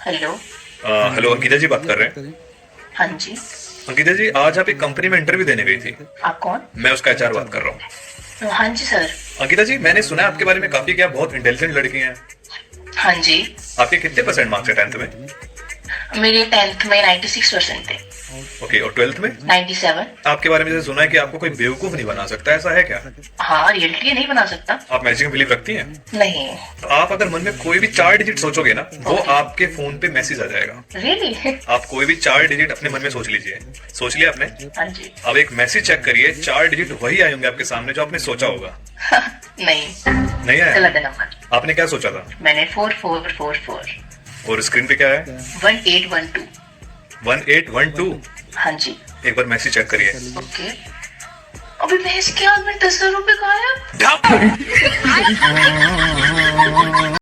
Hello. Hello, Ankita जी बात कर रहे हैं। हाँ जी। अंकिता जी, आज आप एक कंपनी में इंटरव्यू देने गई थी। आप कौन? मैं उसका एचआर बात कर रहा हूँ। हाँ जी सर। अंकिता जी, मैंने सुना है आपके बारे में काफी कि आप बहुत इंटेलिजेंट लड़की हैं। हाँ जी। आपके कितने परसेंट मार्क्स है 10th में? मेरे 10th में 96% थे। ओके, और 12th में? 97। आपके बारे में जैसे सुना है कि आपको कोई बेवकूफ नहीं बना सकता, ऐसा है क्या? हाँ, रियलिटी नहीं बना सकता। आप मैजिक में बिलीव रखती हैं? नहीं। तो आप अगर मन में कोई भी 4 डिजिट सोचोगे ना, वो Okay. आपके फोन पे मैसेज आ जाएगा। रियली? आप कोई भी 4 डिजिट अपने मन में सोच लीजिए। सोच लिया आपने? हाँ जी। अब एक मैसेज चेक करिए, 4 डिजिट वही आए होंगे आपके सामने जो आपने सोचा होगा। नहीं। नहीं आया? गलत है नंबर। आपने क्या सोचा था? मैंने 4444। और स्क्रीन पे क्या है? 1812। 1812। हाँ जी। एक बार मैसेज चेक करिए। ओके। अभी मैं इसके हाथ में 10,000 रुपए कहा है।